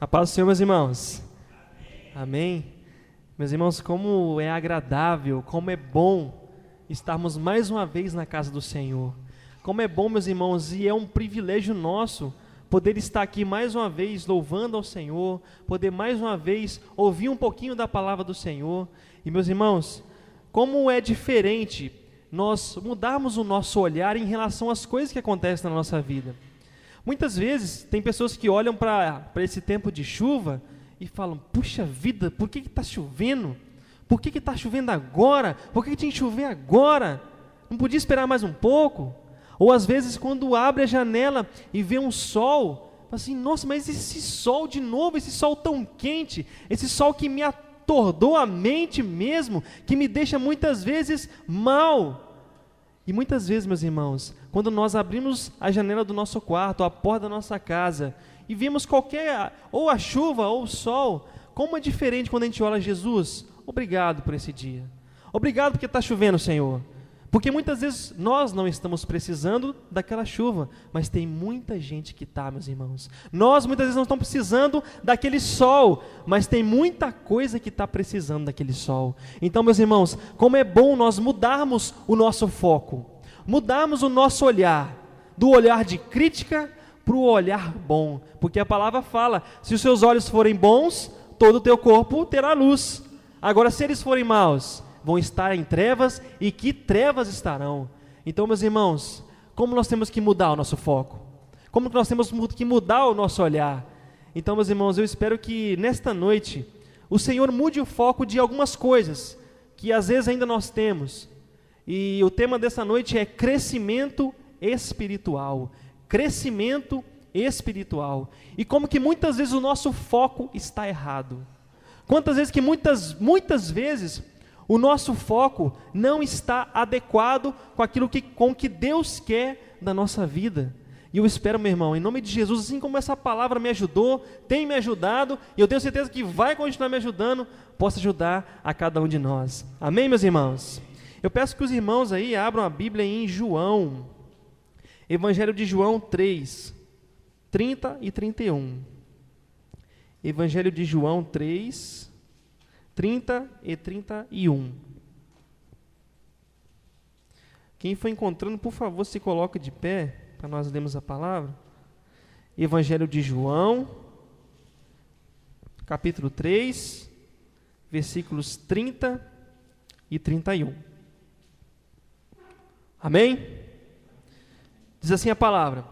A paz do Senhor, meus irmãos. Amém. Meus irmãos, como é agradável, como é bom estarmos mais uma vez na casa do Senhor. Como é bom, meus irmãos, e é um privilégio nosso poder estar aqui mais uma vez louvando ao Senhor, poder mais uma vez ouvir um pouquinho da palavra do Senhor. E, meus irmãos, como é diferente nós mudarmos o nosso olhar em relação às coisas que acontecem na nossa vida. Muitas vezes, tem pessoas que olham para esse tempo de chuva e falam: puxa vida, por que está chovendo? Por que está chovendo agora? Por que tinha que chover agora? Não podia esperar mais um pouco? Ou às vezes, quando abre a janela e vê um sol, fala assim: nossa, mas esse sol de novo, esse sol tão quente, esse sol que me atordou a mente mesmo, que me deixa muitas vezes mal. E muitas vezes, meus irmãos, quando nós abrimos a janela do nosso quarto, a porta da nossa casa, e vemos ou a chuva ou o sol, como é diferente quando a gente olha Jesus. Obrigado por esse dia. Obrigado porque está chovendo, Senhor. Porque muitas vezes nós não estamos precisando daquela chuva, mas tem muita gente que está, meus irmãos. Nós muitas vezes não estamos precisando daquele sol, mas tem muita coisa que está precisando daquele sol. Então, meus irmãos, como é bom nós mudarmos o nosso foco, mudarmos o nosso olhar, do olhar de crítica para o olhar bom. Porque a palavra fala: se os seus olhos forem bons, todo o teu corpo terá luz. Agora, se eles forem maus, vão estar em trevas, e que trevas estarão. Então, meus irmãos, como nós temos que mudar o nosso foco? Como nós temos que mudar o nosso olhar? Então, meus irmãos, eu espero que nesta noite o Senhor mude o foco de algumas coisas que às vezes ainda nós temos. E o tema dessa noite é crescimento espiritual. Crescimento espiritual. E como que muitas vezes o nosso foco está errado. Quantas vezes que muitas vezes o nosso foco não está adequado com o que Deus quer da nossa vida. E eu espero, meu irmão, em nome de Jesus, assim como essa palavra me ajudou, tem me ajudado, e eu tenho certeza que vai continuar me ajudando, possa ajudar a cada um de nós. Amém, meus irmãos? Eu peço que os irmãos aí abram a Bíblia em João, Evangelho de João 3, 30 e 31. Evangelho de João 3, 30 e 31. Quem for encontrando, por favor, se coloque de pé, para nós lermos a palavra. Evangelho de João, capítulo 3, versículos 30 e 31. Amém? Diz assim a palavra: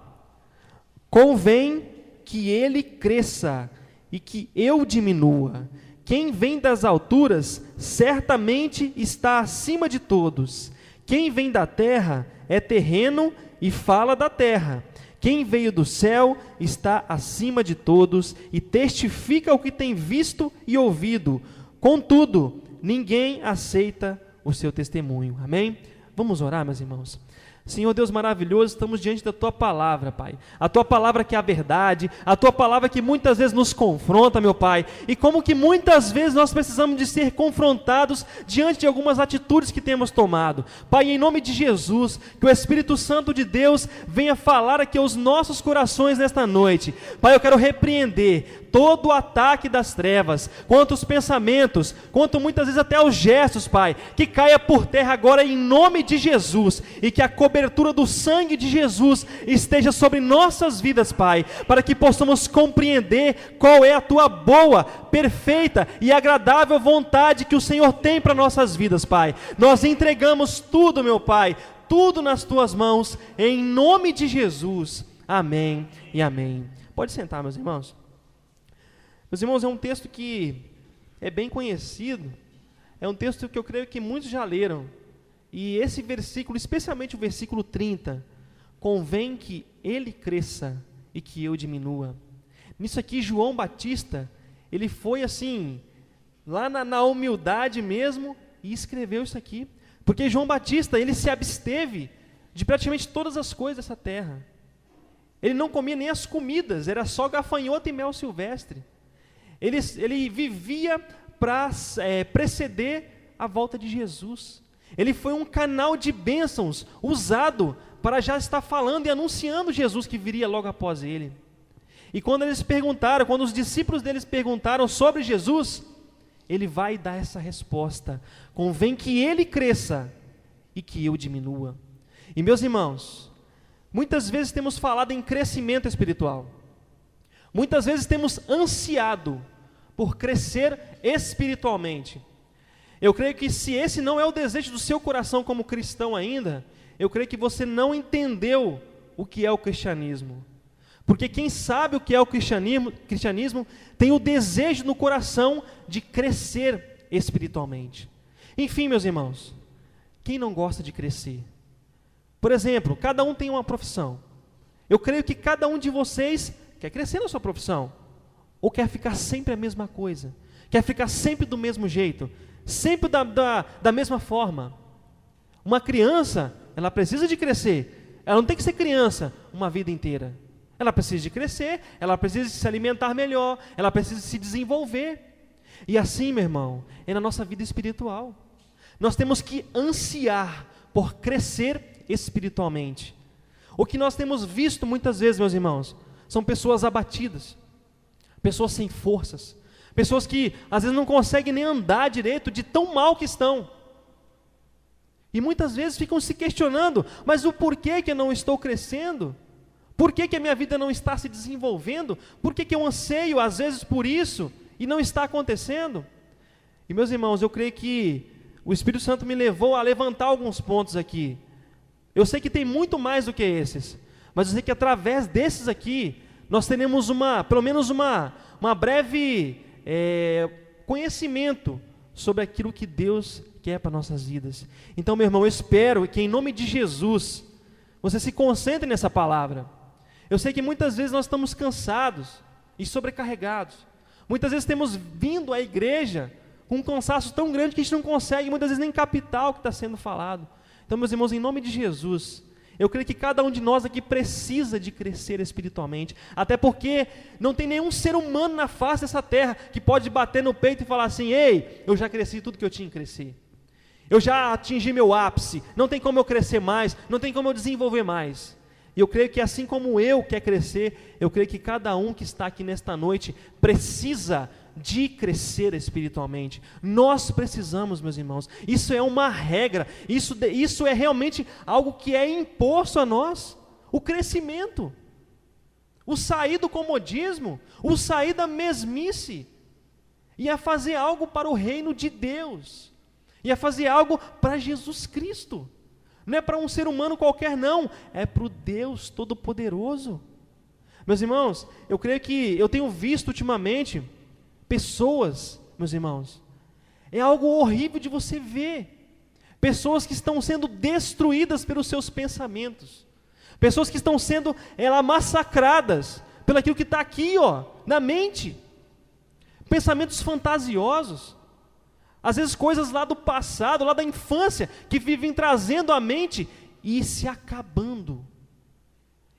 convém que ele cresça e que eu diminua. Quem vem das alturas certamente está acima de todos. Quem vem da terra é terreno e fala da terra. Quem veio do céu está acima de todos e testifica o que tem visto e ouvido. Contudo, ninguém aceita o seu testemunho. Amém? Vamos orar, meus irmãos. Senhor Deus maravilhoso, estamos diante da Tua palavra, Pai. A Tua palavra que é a verdade, a Tua palavra que muitas vezes nos confronta, meu Pai. E como que muitas vezes nós precisamos de ser confrontados diante de algumas atitudes que temos tomado. Pai, em nome de Jesus, que o Espírito Santo de Deus venha falar aqui aos nossos corações nesta noite. Pai, eu quero repreender todo o ataque das trevas, quanto os pensamentos, quanto muitas vezes até os gestos, Pai, que caia por terra agora em nome de Jesus, e que a cobertura do sangue de Jesus esteja sobre nossas vidas, Pai, para que possamos compreender qual é a Tua boa, perfeita e agradável vontade que o Senhor tem para nossas vidas, Pai. Nós entregamos tudo, meu Pai, tudo nas Tuas mãos, em nome de Jesus. Amém e amém. Pode sentar, meus irmãos. Meus irmãos, é um texto que é bem conhecido, é um texto que eu creio que muitos já leram, e esse versículo, especialmente o versículo 30, convém que ele cresça e que eu diminua. Nisso aqui, João Batista, ele foi assim, lá na humildade mesmo, e escreveu isso aqui, porque João Batista, ele se absteve de praticamente todas as coisas dessa terra. Ele não comia nem as comidas, era só gafanhoto e mel silvestre. Ele vivia para preceder a volta de Jesus. Ele foi um canal de bênçãos usado para já estar falando e anunciando Jesus que viria logo após ele. E quando os discípulos deles perguntaram sobre Jesus, ele vai dar essa resposta: convém que ele cresça e que eu diminua. E meus irmãos, muitas vezes temos falado em crescimento espiritual, muitas vezes temos ansiado por crescer espiritualmente. Eu creio que se esse não é o desejo do seu coração como cristão ainda, eu creio que você não entendeu o que é o cristianismo. Porque quem sabe o que é o cristianismo tem o desejo no coração de crescer espiritualmente. Enfim, meus irmãos, quem não gosta de crescer? Por exemplo, cada um tem uma profissão. Eu creio que cada um de vocês quer crescer na sua profissão, ou quer ficar sempre a mesma coisa, quer ficar sempre do mesmo jeito, sempre da mesma forma. Uma criança, ela precisa de crescer, ela não tem que ser criança uma vida inteira. Ela precisa de crescer, ela precisa de se alimentar melhor, ela precisa de se desenvolver. E assim, meu irmão, é na nossa vida espiritual. Nós temos que ansiar por crescer espiritualmente. O que nós temos visto muitas vezes, meus irmãos, são pessoas abatidas, pessoas sem forças, pessoas que às vezes não conseguem nem andar direito de tão mal que estão. E muitas vezes ficam se questionando: mas o porquê que eu não estou crescendo? Por que a minha vida não está se desenvolvendo? Por que eu anseio às vezes por isso e não está acontecendo? E meus irmãos, eu creio que o Espírito Santo me levou a levantar alguns pontos aqui. Eu sei que tem muito mais do que esses, mas eu sei que através desses aqui, nós teremos pelo menos uma breve conhecimento sobre aquilo que Deus quer para nossas vidas. Então, meu irmão, eu espero que em nome de Jesus, você se concentre nessa palavra. Eu sei que muitas vezes nós estamos cansados e sobrecarregados. Muitas vezes temos vindo à igreja com um cansaço tão grande que a gente não consegue muitas vezes nem captar o que está sendo falado. Então, meus irmãos, em nome de Jesus, eu creio que cada um de nós aqui precisa de crescer espiritualmente, até porque não tem nenhum ser humano na face dessa terra que pode bater no peito e falar assim: ei, eu já cresci tudo que eu tinha que crescer, eu já atingi meu ápice, não tem como eu crescer mais, não tem como eu desenvolver mais. E eu creio que assim como eu quero crescer, eu creio que cada um que está aqui nesta noite precisa de crescer espiritualmente. Nós precisamos, meus irmãos. Isso é uma regra, isso é realmente algo que é imposto a nós. O crescimento, o sair do comodismo, o sair da mesmice, e a fazer algo para o reino de Deus, e a fazer algo para Jesus Cristo. Não é para um ser humano qualquer, não, é para o Deus Todo-Poderoso. Meus irmãos, eu creio que eu tenho visto ultimamente pessoas, meus irmãos, é algo horrível de você ver, pessoas que estão sendo destruídas pelos seus pensamentos, pessoas que estão sendo massacradas pelo aquilo que está aqui, na mente, pensamentos fantasiosos, às vezes coisas lá do passado, lá da infância, que vivem trazendo à mente e se acabando.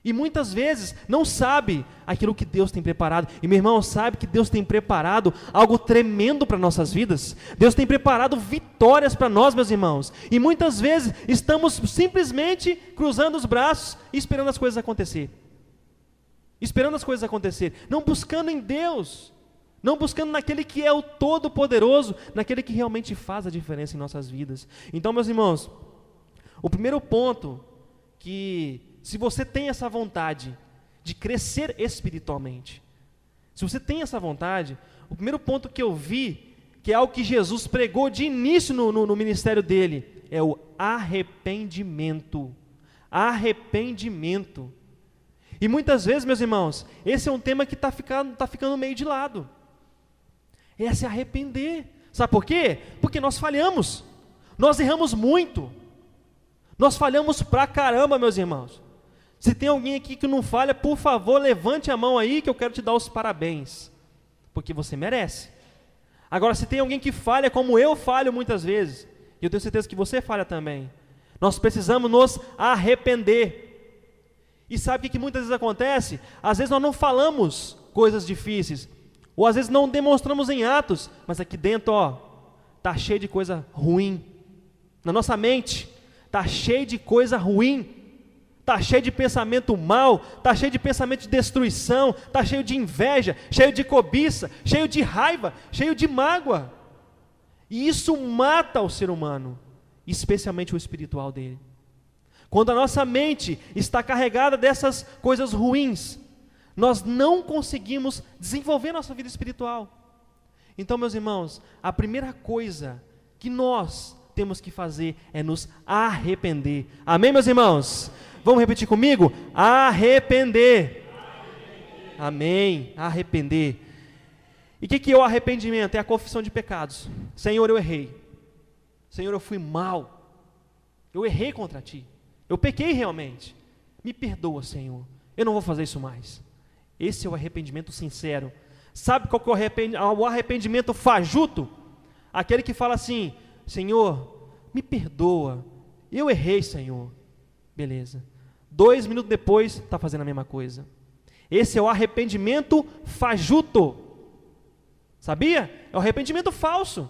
E muitas vezes não sabe aquilo que Deus tem preparado. E meu irmão, sabe que Deus tem preparado algo tremendo para nossas vidas. Deus tem preparado vitórias para nós, meus irmãos. E muitas vezes estamos simplesmente cruzando os braços e esperando as coisas acontecer. Esperando as coisas acontecer. Não buscando em Deus. Não buscando naquele que é o Todo-Poderoso, naquele que realmente faz a diferença em nossas vidas. Então, meus irmãos, o primeiro ponto, que se você tem essa vontade de crescer espiritualmente, se você tem essa vontade, o primeiro ponto que eu vi, que é algo que Jesus pregou de início no ministério dele, é o arrependimento. Arrependimento. E muitas vezes, meus irmãos, esse é um tema que está ficando meio de lado. É se arrepender. Sabe por quê? Porque nós falhamos, nós erramos muito, nós falhamos pra caramba, meus irmãos. Se tem alguém aqui que não falha, por favor, levante a mão aí que eu quero te dar os parabéns, porque você merece. Agora, se tem alguém que falha como eu falho muitas vezes, e eu tenho certeza que você falha também, nós precisamos nos arrepender. E sabe o que muitas vezes acontece? Às vezes nós não falamos coisas difíceis, ou às vezes não demonstramos em atos, mas aqui dentro, está cheio de coisa ruim. Na nossa mente, está cheio de coisa ruim. está cheio de pensamento mal, está cheio de pensamento de destruição, está cheio de inveja, cheio de cobiça, cheio de raiva, cheio de mágoa. E isso mata o ser humano, especialmente o espiritual dele. Quando a nossa mente está carregada dessas coisas ruins, nós não conseguimos desenvolver nossa vida espiritual. Então, meus irmãos, a primeira coisa que nós temos que fazer é nos arrepender. Amém, meus irmãos? Vamos repetir comigo? Arrepender. Amém, arrepender. E o que é o arrependimento? É a confissão de pecados. Senhor, eu errei. Senhor, eu fui mal. Eu errei contra Ti. Eu pequei realmente. Me perdoa, Senhor. Eu não vou fazer isso mais. Esse é o arrependimento sincero. Sabe qual que é o arrependimento fajuto? Aquele que fala assim: Senhor, me perdoa. Eu errei, Senhor. Beleza. 2 minutos depois, está fazendo a mesma coisa. Esse é o arrependimento fajuto. Sabia? É o arrependimento falso.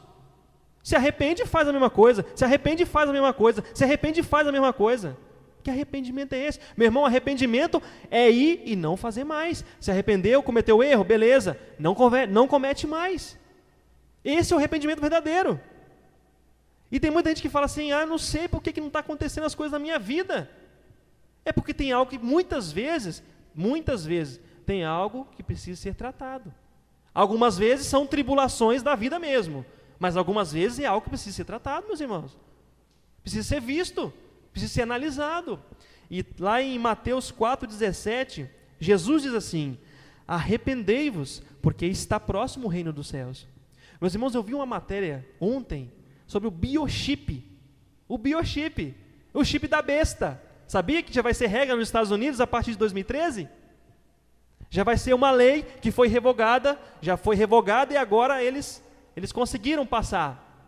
Se arrepende e faz a mesma coisa. Se arrepende e faz a mesma coisa. Se arrepende e faz a mesma coisa. Que arrependimento é esse? Meu irmão, arrependimento é ir e não fazer mais. Se arrependeu, cometeu erro, beleza. Não comete mais. Esse é o arrependimento verdadeiro. E tem muita gente que fala assim: não sei por que não está acontecendo as coisas na minha vida. É porque tem algo que muitas vezes, tem algo que precisa ser tratado. Algumas vezes são tribulações da vida mesmo, mas algumas vezes é algo que precisa ser tratado, meus irmãos. Precisa ser visto, precisa ser analisado. E lá em Mateus 4,17, Jesus diz assim: arrependei-vos, porque está próximo o reino dos céus. Meus irmãos, eu vi uma matéria ontem sobre o biochip. O chip da besta. Sabia que já vai ser regra nos Estados Unidos a partir de 2013? Já vai ser uma lei que foi revogada, já foi revogada e agora eles conseguiram passar.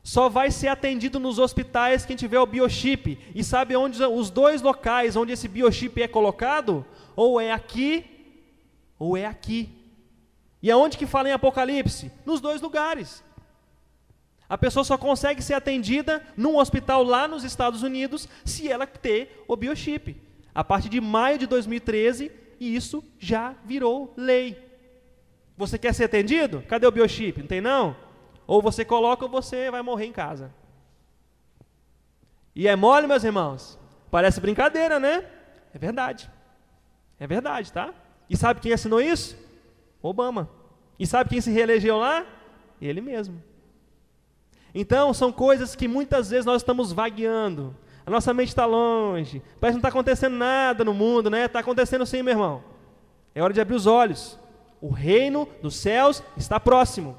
Só vai ser atendido nos hospitais quem tiver o biochip. E sabe onde os 2 locais onde esse biochip é colocado? Ou é aqui, ou é aqui. E aonde que fala em Apocalipse? Nos 2 lugares. A pessoa só consegue ser atendida num hospital lá nos Estados Unidos se ela ter o biochip. A partir de maio de 2013, isso já virou lei. Você quer ser atendido? Cadê o biochip? Não tem não? Ou você coloca ou você vai morrer em casa. E é mole, meus irmãos? Parece brincadeira, né? É verdade. É verdade, tá? E sabe quem assinou isso? Obama. E sabe quem se reelegeu lá? Ele mesmo. Então, são coisas que muitas vezes nós estamos vagueando. A nossa mente está longe. Parece que não está acontecendo nada no mundo, né? Está acontecendo sim, meu irmão. É hora de abrir os olhos. O reino dos céus está próximo.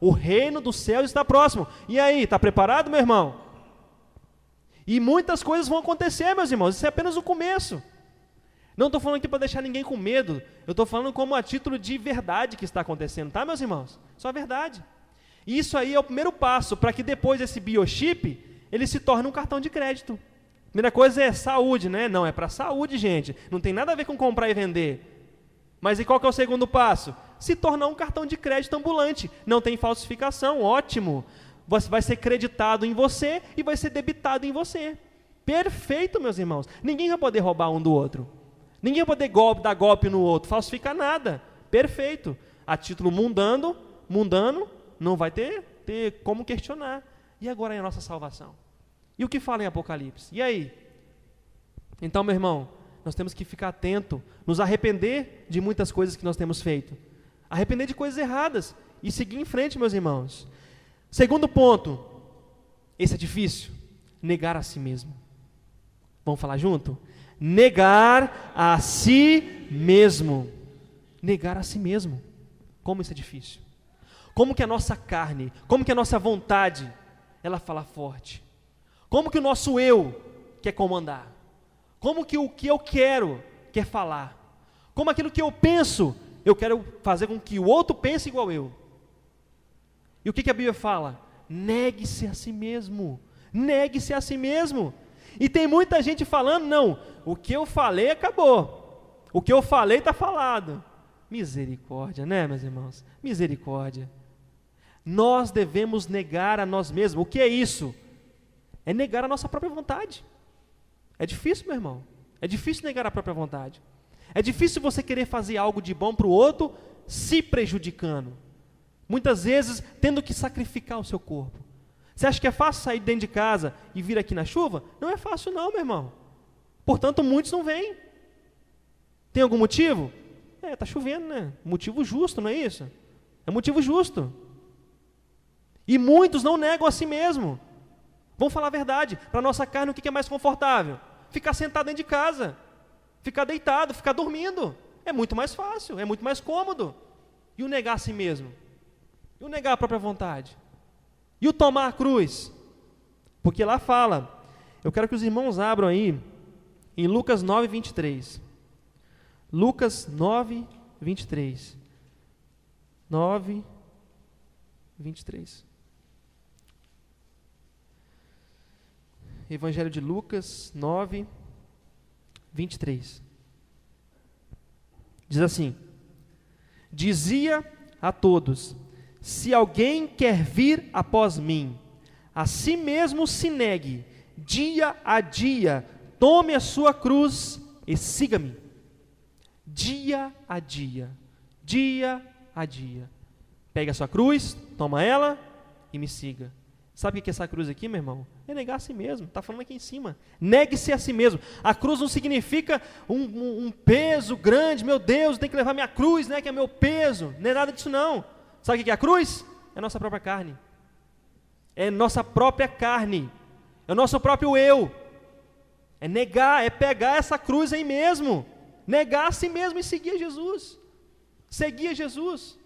O reino dos céus está próximo. E aí, está preparado, meu irmão? E muitas coisas vão acontecer, meus irmãos. Isso é apenas o começo. Não estou falando aqui para deixar ninguém com medo. Eu estou falando como a título de verdade que está acontecendo, tá, meus irmãos? Só a verdade. E isso aí é o primeiro passo para que depois desse biochip, ele se torne um cartão de crédito. Primeira coisa é saúde, né? Não, é para saúde, gente. Não tem nada a ver com comprar e vender. Mas e qual que é o segundo passo? Se tornar um cartão de crédito ambulante. Não tem falsificação, ótimo. Você vai ser creditado em você e vai ser debitado em você. Perfeito, meus irmãos. Ninguém vai poder roubar um do outro. Ninguém vai poder dar golpe no outro, falsificar nada. Perfeito. A título mundano, não vai ter como questionar. E agora é a nossa salvação? E o que fala em Apocalipse? E aí? Então, meu irmão, nós temos que ficar atento, nos arrepender de muitas coisas que nós temos feito. Arrepender de coisas erradas e seguir em frente, meus irmãos. Segundo ponto, esse é difícil, negar a si mesmo. Vamos falar junto? Negar a si mesmo. Negar a si mesmo. Como isso é difícil. Como que a nossa carne, como que a nossa vontade, ela fala forte. Como que o nosso eu quer comandar. Como que o que eu quero quer falar. Como aquilo que eu penso, eu quero fazer com que o outro pense igual eu. E o que a Bíblia fala? Negue-se a si mesmo. Negue-se a si mesmo. E tem muita gente falando, não, o que eu falei acabou. O que eu falei está falado. Misericórdia, né, meus irmãos? Misericórdia. Nós devemos negar a nós mesmos. O que é isso? É negar a nossa própria vontade. É difícil, meu irmão. É difícil negar a própria vontade. É difícil você querer fazer algo de bom para o outro, se prejudicando. Muitas vezes, tendo que sacrificar o seu corpo. Você acha que é fácil sair dentro de casa e vir aqui na chuva? Não é fácil não, meu irmão. Portanto, muitos não vêm. Tem algum motivo? Está chovendo, né? Motivo justo, não é isso? É motivo justo. E muitos não negam a si mesmo. Vamos falar a verdade. Para a nossa carne, o que é mais confortável? Ficar sentado dentro de casa. Ficar deitado, ficar dormindo. É muito mais fácil, é muito mais cômodo. E o negar a si mesmo? E o negar a própria vontade? E o tomar a cruz? Porque lá fala, eu quero que os irmãos abram aí, em Lucas 9, 23. Lucas 9, 23. 9, 23. Evangelho de Lucas 9, 23. Diz assim: dizia a todos: se alguém quer vir após mim, a si mesmo se negue, dia a dia, tome a sua cruz e siga-me. Dia a dia, dia a dia. Pega a sua cruz, toma ela e me siga. Sabe o que é essa cruz aqui, meu irmão? É negar a si mesmo, está falando aqui em cima. Negue-se a si mesmo. A cruz não significa um peso grande, meu Deus, tem que levar minha cruz, né, que é meu peso. Não é nada disso não. Sabe o que é a cruz? É a nossa própria carne. É nossa própria carne. É o nosso próprio eu. É negar, é pegar essa cruz aí mesmo. Negar a si mesmo e seguir a Jesus. Seguir a Jesus.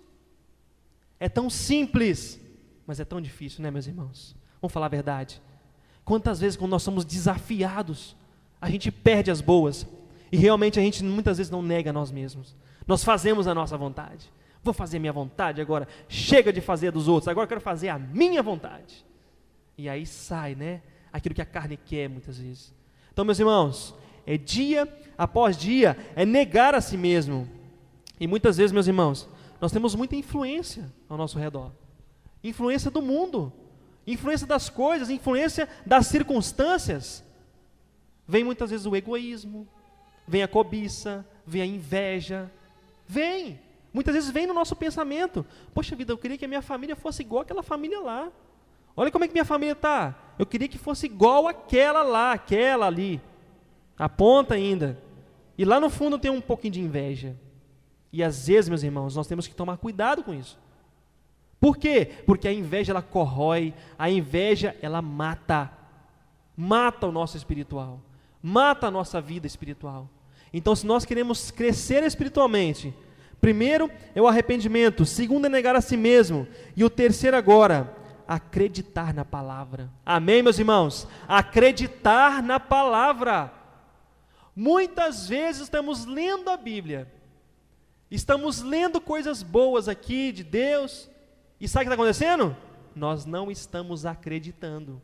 É tão simples, mas é tão difícil, né, meus irmãos? Vamos falar a verdade. Quantas vezes, quando nós somos desafiados, a gente perde as boas. E realmente a gente muitas vezes não nega a nós mesmos. Nós fazemos a nossa vontade. Vou fazer a minha vontade agora. Chega de fazer a dos outros. Agora eu quero fazer a minha vontade. E aí sai, né? Aquilo que a carne quer muitas vezes. Então, meus irmãos, é dia após dia, é negar a si mesmo. E muitas vezes, meus irmãos, nós temos muita influência ao nosso redor. Influência do mundo, influência das coisas, influência das circunstâncias. Vem muitas vezes o egoísmo, vem a cobiça, vem a inveja, muitas vezes vem no nosso pensamento. Poxa vida, eu queria que a minha família fosse igual àquela família lá. Olha como é que minha família está. Eu queria que fosse igual àquela lá, aquela ali. Aponta ainda. E lá no fundo tem um pouquinho de inveja. E às vezes, meus irmãos, nós temos que tomar cuidado com isso. Por quê? Porque a inveja, ela corrói, a inveja, ela mata o nosso espiritual, mata a nossa vida espiritual. Então, se nós queremos crescer espiritualmente, primeiro é o arrependimento, segundo é negar a si mesmo, e o terceiro agora, acreditar na palavra. Amém, meus irmãos? Acreditar na palavra. Muitas vezes estamos lendo a Bíblia, estamos lendo coisas boas aqui de Deus, e sabe o que está acontecendo? Nós não estamos acreditando.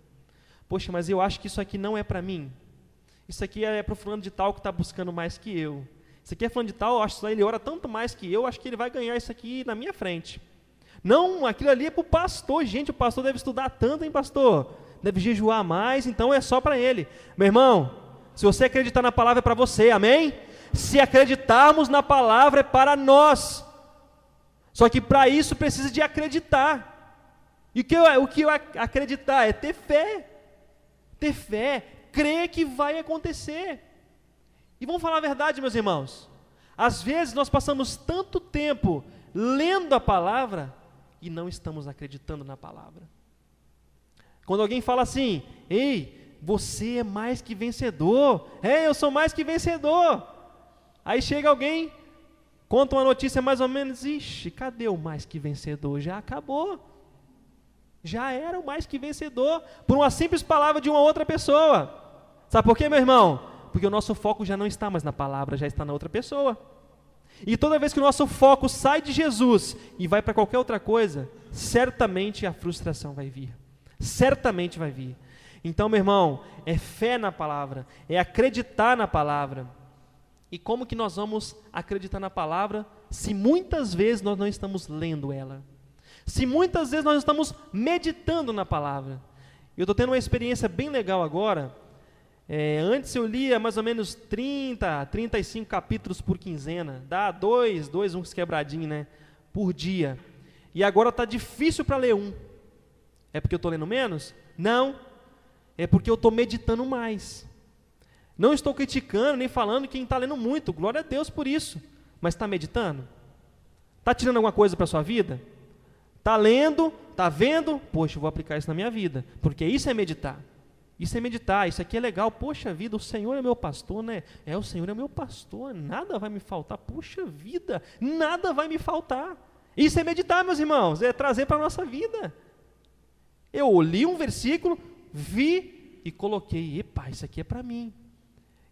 Poxa, mas eu acho que isso aqui não é para mim. Isso aqui é para o fulano de tal que está buscando mais que eu. Isso aqui é fulano de tal, eu acho que ele ora tanto mais que eu, acho que ele vai ganhar isso aqui na minha frente. Não, aquilo ali é para o pastor. Gente, o pastor deve estudar tanto, hein, pastor? Deve jejuar mais, então é só para ele. Meu irmão, se você acreditar na palavra é para você, amém? Se acreditarmos na palavra é para nós. Só que para isso precisa de acreditar. E o que eu acreditar é ter fé. Ter fé, crer que vai acontecer. E vamos falar a verdade, meus irmãos. Às vezes nós passamos tanto tempo lendo a palavra e não estamos acreditando na palavra. Quando alguém fala assim: ei, você é mais que vencedor. Eu sou mais que vencedor. Aí chega alguém, conta uma notícia mais ou menos: ixi, cadê o mais que vencedor? Já acabou. Já era o mais que vencedor, por uma simples palavra de uma outra pessoa. Sabe por quê, meu irmão? Porque o nosso foco já não está mais na palavra, já está na outra pessoa. E toda vez que o nosso foco sai de Jesus e vai para qualquer outra coisa, certamente a frustração vai vir. Certamente vai vir. Então, meu irmão, é fé na palavra, é acreditar na palavra. E como que nós vamos acreditar na palavra se muitas vezes nós não estamos lendo ela? Se muitas vezes nós estamos meditando na palavra? Eu estou tendo uma experiência bem legal agora. Antes eu lia mais ou menos 35 capítulos por quinzena, dá uns quebradinhos, né, por dia. E agora está difícil para ler um. É porque eu estou lendo menos? Não, é porque eu estou meditando mais. Não estou criticando nem falando quem está lendo muito, glória a Deus por isso. Mas está meditando? Está tirando alguma coisa para a sua vida? Está lendo, está vendo? Poxa, eu vou aplicar isso na minha vida, porque isso é meditar. Isso é meditar, isso aqui é legal. Poxa vida, o Senhor é meu pastor, né? O Senhor é meu pastor, nada vai me faltar. Poxa vida, nada vai me faltar. Isso é meditar, meus irmãos, é trazer para a nossa vida. Eu li um versículo, vi e coloquei, epa, isso aqui é para mim.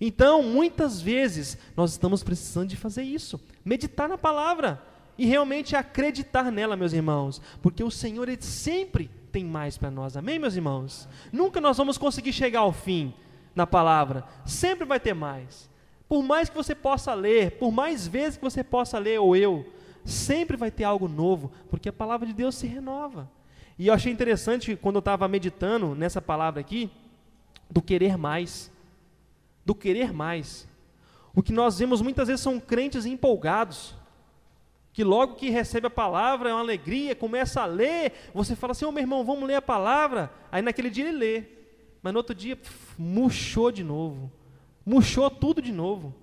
Então, muitas vezes, nós estamos precisando de fazer isso, meditar na palavra e realmente acreditar nela, meus irmãos, porque o Senhor, Ele sempre tem mais para nós, amém, meus irmãos? Nunca nós vamos conseguir chegar ao fim na palavra, sempre vai ter mais. Por mais que você possa ler, por mais vezes que você possa ler, ou eu, sempre vai ter algo novo, porque a palavra de Deus se renova. E eu achei interessante, quando eu estava meditando nessa palavra aqui, do querer mais. Do querer mais. O que nós vemos muitas vezes são crentes empolgados, que logo que recebe a palavra é uma alegria, começa a ler, você fala assim, meu irmão, vamos ler a palavra, aí naquele dia ele lê, mas no outro dia, murchou de novo, murchou tudo de novo.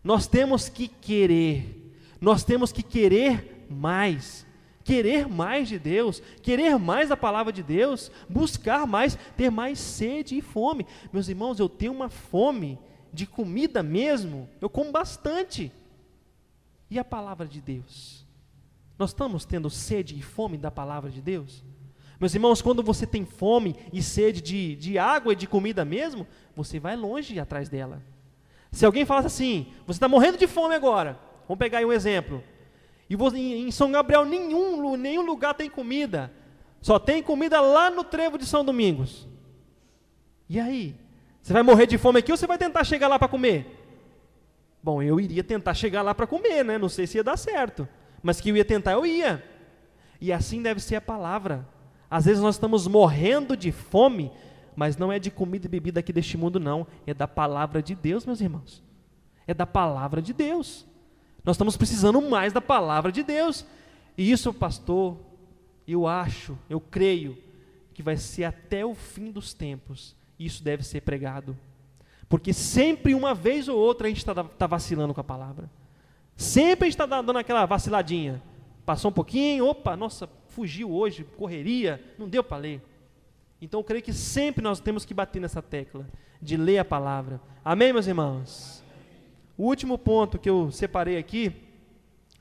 Nós temos que querer mais de Deus, querer mais da palavra de Deus, buscar mais, ter mais sede e fome. Meus irmãos, eu tenho uma fome de comida mesmo, eu como bastante. E a palavra de Deus? Nós estamos tendo sede e fome da palavra de Deus? Meus irmãos, quando você tem fome e sede de água e de comida mesmo, você vai longe atrás dela. Se alguém fala assim, você está morrendo de fome agora, vamos pegar aí um exemplo, e em São Gabriel nenhum lugar tem comida, só tem comida lá no trevo de São Domingos. E aí? Você vai morrer de fome aqui ou você vai tentar chegar lá para comer? Bom, eu iria tentar chegar lá para comer, né? Não sei se ia dar certo, mas que eu ia tentar, eu ia. E assim deve ser a palavra. Às vezes nós estamos morrendo de fome, mas não é de comida e bebida aqui deste mundo não, é da palavra de Deus, meus irmãos. É da palavra de Deus. Nós estamos precisando mais da palavra de Deus. E isso, pastor, eu creio, que vai ser até o fim dos tempos. Isso deve ser pregado. Porque sempre, uma vez ou outra, a gente está vacilando com a palavra. Sempre a gente está dando aquela vaciladinha. Passou um pouquinho, opa, nossa, fugiu hoje, correria, não deu para ler. Então eu creio que sempre nós temos que bater nessa tecla, de ler a palavra. Amém, meus irmãos? O último ponto que eu separei aqui,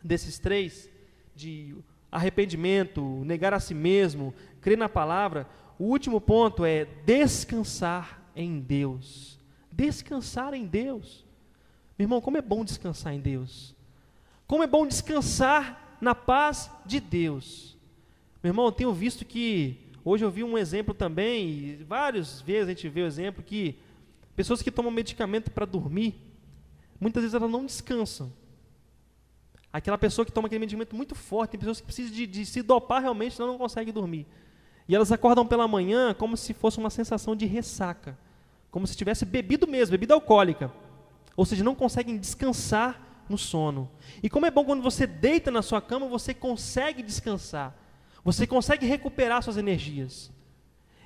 desses três, de arrependimento, negar a si mesmo, crer na palavra, o último ponto é descansar em Deus. Descansar em Deus. Meu irmão, como é bom descansar em Deus. Como é bom descansar na paz de Deus. Meu irmão, eu tenho visto que, hoje eu vi um exemplo também, e várias vezes a gente vê o exemplo que pessoas que tomam medicamento para dormir, muitas vezes elas não descansam. Aquela pessoa que toma aquele medicamento muito forte, tem pessoas que precisam de se dopar realmente, senão não conseguem dormir. E elas acordam pela manhã como se fosse uma sensação de ressaca, como se tivesse bebido mesmo, bebida alcoólica. Ou seja, não conseguem descansar no sono. E como é bom quando você deita na sua cama, você consegue descansar. Você consegue recuperar suas energias.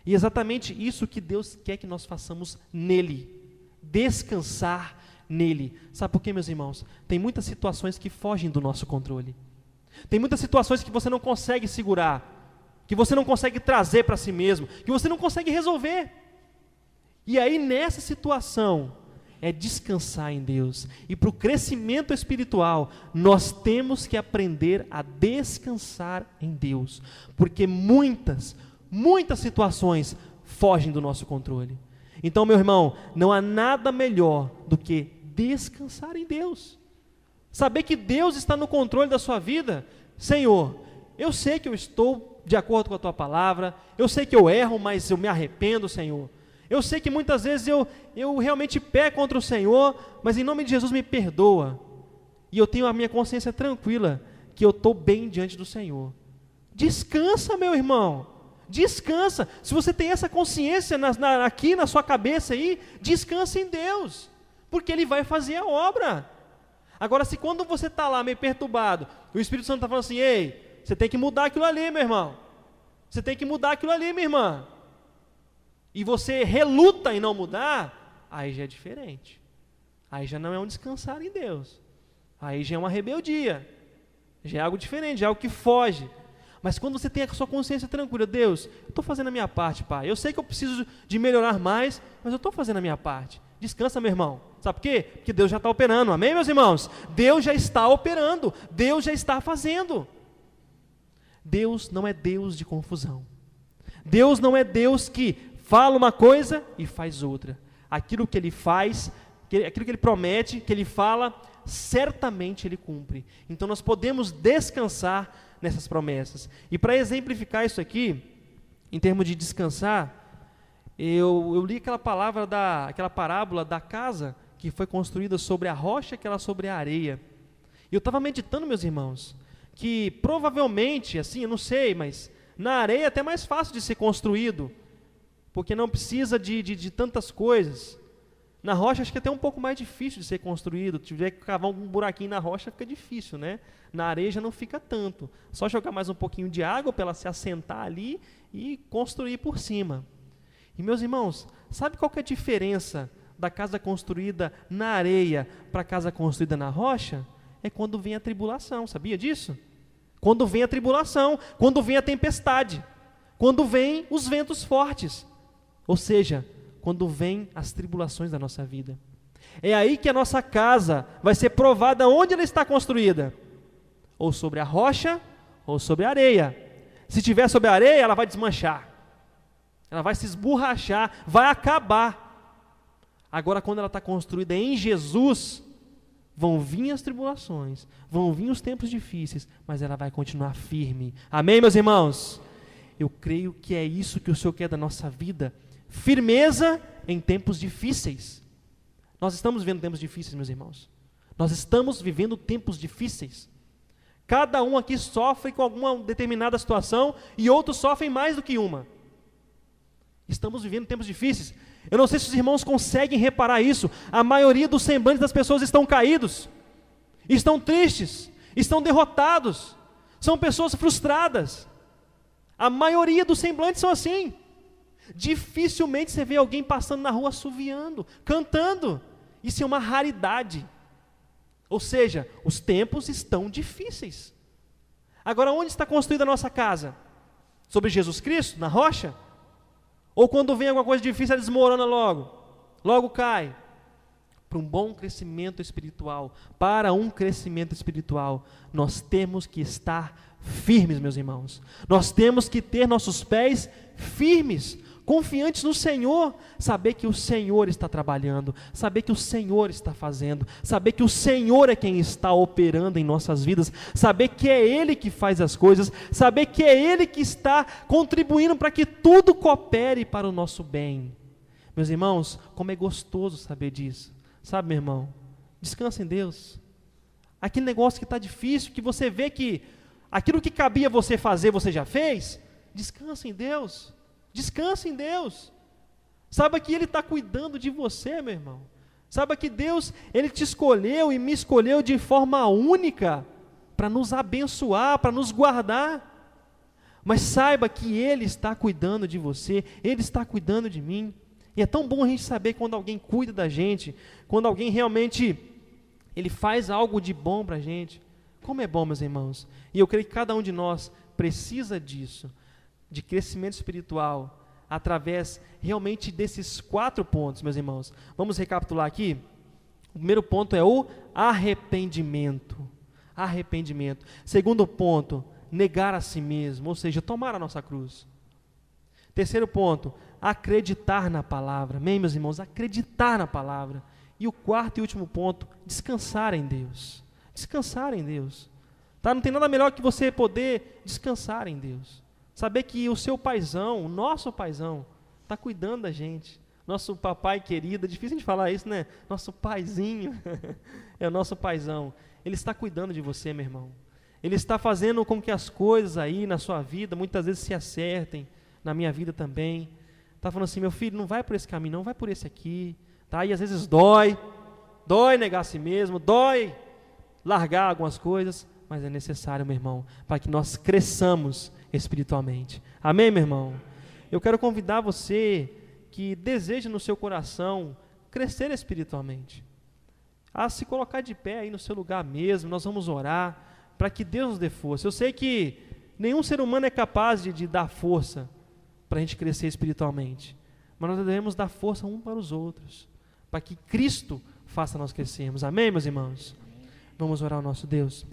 E é exatamente isso que Deus quer que nós façamos nele. Descansar nele. Sabe por quê, meus irmãos? Tem muitas situações que fogem do nosso controle. Tem muitas situações que você não consegue segurar, que você não consegue trazer para si mesmo, que você não consegue resolver. E aí, nessa situação, é descansar em Deus. E para o crescimento espiritual, nós temos que aprender a descansar em Deus. Porque muitas situações fogem do nosso controle. Então, meu irmão, não há nada melhor do que descansar em Deus. Saber que Deus está no controle da sua vida. Senhor, eu sei que eu estou de acordo com a Tua palavra, eu sei que eu erro, mas eu me arrependo, Senhor. Eu sei que muitas vezes eu realmente peco contra o Senhor, mas em nome de Jesus me perdoa. E eu tenho a minha consciência tranquila, que eu estou bem diante do Senhor. Descansa, meu irmão. Descansa. Se você tem essa consciência aqui na sua cabeça aí, descansa em Deus, porque Ele vai fazer a obra. Agora, se quando você está lá meio perturbado, o Espírito Santo está falando assim, ei, você tem que mudar aquilo ali, meu irmão. Você tem que mudar aquilo ali, minha irmã. E você reluta em não mudar, aí já é diferente. Aí já não é um descansar em Deus. Aí já é uma rebeldia. Já é algo diferente, já é algo que foge. Mas quando você tem a sua consciência tranquila, Deus, eu estou fazendo a minha parte, Pai. Eu sei que eu preciso de melhorar mais, mas eu estou fazendo a minha parte. Descansa, meu irmão. Sabe por quê? Porque Deus já está operando. Amém, meus irmãos? Deus já está operando. Deus já está fazendo. Deus não é Deus de confusão. Deus não é Deus que fala uma coisa e faz outra. Aquilo que Ele faz, aquilo que Ele promete, que Ele fala, certamente Ele cumpre. Então nós podemos descansar nessas promessas. E para exemplificar isso aqui, em termos de descansar, eu li aquela parábola da casa que foi construída sobre a rocha, aquela sobre a areia. E eu estava meditando, meus irmãos, que provavelmente, assim, eu não sei, mas na areia é até mais fácil de ser construído, porque não precisa de tantas coisas. Na rocha acho que é até um pouco mais difícil de ser construído. Se tiver que cavar um buraquinho na rocha fica difícil, né? Na areia já não fica tanto. Só jogar mais um pouquinho de água para ela se assentar ali e construir por cima. E meus irmãos, sabe qual que é a diferença da casa construída na areia para a casa construída na rocha? É quando vem a tribulação, sabia disso? Quando vem a tribulação, quando vem a tempestade, quando vem os ventos fortes. Ou seja, quando vem as tribulações da nossa vida. É aí que a nossa casa vai ser provada onde ela está construída. Ou sobre a rocha, ou sobre a areia. Se estiver sobre a areia, ela vai desmanchar. Ela vai se esborrachar, vai acabar. Agora, quando ela está construída em Jesus, vão vir as tribulações, vão vir os tempos difíceis, mas ela vai continuar firme. Amém, meus irmãos? Eu creio que é isso que o Senhor quer da nossa vida. Firmeza em tempos difíceis. Nós estamos vivendo tempos difíceis, meus irmãos. Nós estamos vivendo tempos difíceis. Cada um aqui sofre com alguma determinada situação e outros sofrem mais do que uma. Estamos vivendo tempos difíceis. Eu não sei se os irmãos conseguem reparar isso. A maioria dos semblantes das pessoas estão caídos, estão tristes, estão derrotados, são pessoas frustradas. A maioria dos semblantes são assim. Dificilmente você vê alguém passando na rua assoviando, cantando. Isso é uma raridade. Ou seja, os tempos estão difíceis. Agora, onde está construída a nossa casa? Sobre Jesus Cristo, na rocha? Ou quando vem alguma coisa difícil, ela desmorona logo cai. Para um bom crescimento espiritual, para um crescimento espiritual, nós temos que estar firmes, meus irmãos. Nós temos que ter nossos pés firmes, confiantes no Senhor, saber que o Senhor está trabalhando, saber que o Senhor está fazendo, saber que o Senhor é quem está operando em nossas vidas, saber que é Ele que faz as coisas, saber que é Ele que está contribuindo para que tudo coopere para o nosso bem. Meus irmãos, como é gostoso saber disso. Sabe, meu irmão, descansa em Deus. Aquele negócio que está difícil, que você vê que aquilo que cabia você fazer, você já fez, descansa em Deus. Descansa em Deus. Saiba que Ele está cuidando de você, meu irmão. Saiba que Deus, Ele te escolheu e me escolheu de forma única para nos abençoar, para nos guardar. Mas saiba que Ele está cuidando de você, Ele está cuidando de mim. E é tão bom a gente saber quando alguém cuida da gente, quando alguém realmente, Ele faz algo de bom para a gente. Como é bom, meus irmãos. E eu creio que cada um de nós precisa disso, de crescimento espiritual, através realmente desses 4 pontos, meus irmãos. Vamos recapitular aqui? O primeiro ponto é o arrependimento. Arrependimento. Segundo ponto, negar a si mesmo, ou seja, tomar a nossa cruz. Terceiro ponto, acreditar na palavra. Amém, meus irmãos? Acreditar na palavra. E o quarto e último ponto, descansar em Deus. Descansar em Deus. Tá? Não tem nada melhor que você poder descansar em Deus. Saber que o seu paizão, o nosso paizão, está cuidando da gente. Nosso papai querido, é difícil de falar isso, né? Nosso paizinho, é o nosso paizão. Ele está cuidando de você, meu irmão. Ele está fazendo com que as coisas aí na sua vida, muitas vezes se acertem. na minha vida também. Está falando assim, meu filho, não vai por esse caminho, não, vai por esse aqui. Tá? E às vezes dói negar a si mesmo, dói largar algumas coisas, mas é necessário, meu irmão, para que nós cresçamos espiritualmente. Amém, meu irmão? Eu quero convidar você que deseja no seu coração crescer espiritualmente, a se colocar de pé aí no seu lugar mesmo. Nós vamos orar para que Deus nos dê força. Eu sei que nenhum ser humano é capaz de dar força para a gente crescer espiritualmente, mas nós devemos dar força um para os outros, para que Cristo faça nós crescermos. Amém, meus irmãos? Vamos orar ao nosso Deus.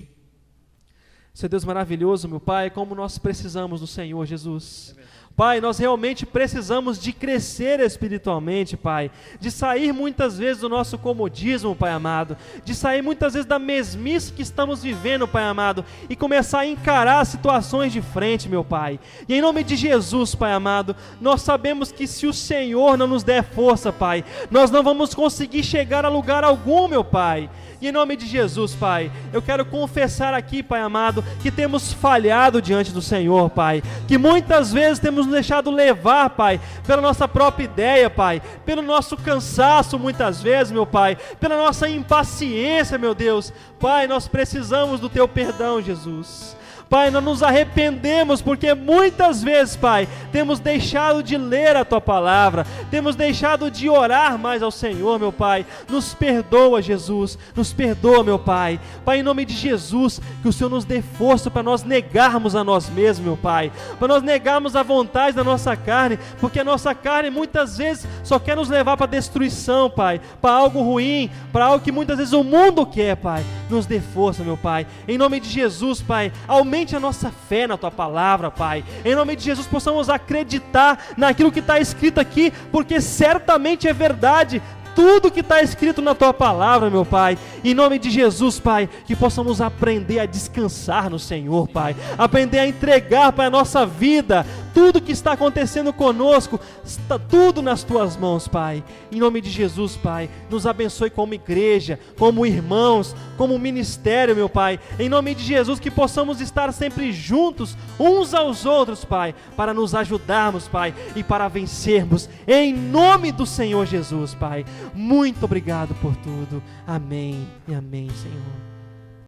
Seu Deus maravilhoso, meu Pai, como nós precisamos do Senhor Jesus. Pai, nós realmente precisamos de crescer espiritualmente, Pai, de sair muitas vezes do nosso comodismo, Pai amado, de sair muitas vezes da mesmice que estamos vivendo, Pai amado, e começar a encarar situações de frente, meu Pai. E em nome de Jesus, Pai amado, nós sabemos que se o Senhor não nos der força, Pai, nós não vamos conseguir chegar a lugar algum, meu Pai. E em nome de Jesus, Pai, eu quero confessar aqui, Pai amado, que temos falhado diante do Senhor, Pai, que muitas vezes temos nos deixado levar, Pai, pela nossa própria ideia, Pai, pelo nosso cansaço muitas vezes, meu Pai, pela nossa impaciência, meu Deus. Pai, nós precisamos do Teu perdão, Jesus. Pai, nós nos arrependemos porque muitas vezes, Pai, temos deixado de ler a Tua palavra, temos deixado de orar mais ao Senhor, meu Pai. Nos perdoa, Jesus, nos perdoa, meu Pai. Pai, em nome de Jesus, que o Senhor nos dê força para nós negarmos a nós mesmos, meu Pai, para nós negarmos a vontade da nossa carne, porque a nossa carne muitas vezes só quer nos levar para destruição, Pai, para algo ruim, para algo que muitas vezes o mundo quer, Pai. Nos dê força, meu Pai, em nome de Jesus, Pai. Aumente a nossa fé na Tua palavra, Pai. Em nome de Jesus, possamos acreditar naquilo que está escrito aqui, porque certamente é verdade tudo que está escrito na Tua palavra, meu Pai. Em nome de Jesus, Pai, que possamos aprender a descansar no Senhor, Pai, aprender a entregar para a nossa vida tudo que está acontecendo conosco, está tudo nas Tuas mãos, Pai. Em nome de Jesus, Pai, nos abençoe como igreja, como irmãos, como ministério, meu Pai. Em nome de Jesus, que possamos estar sempre juntos, uns aos outros, Pai, para nos ajudarmos, Pai, e para vencermos, em nome do Senhor Jesus, Pai. Muito obrigado por tudo. Amém e amém, Senhor.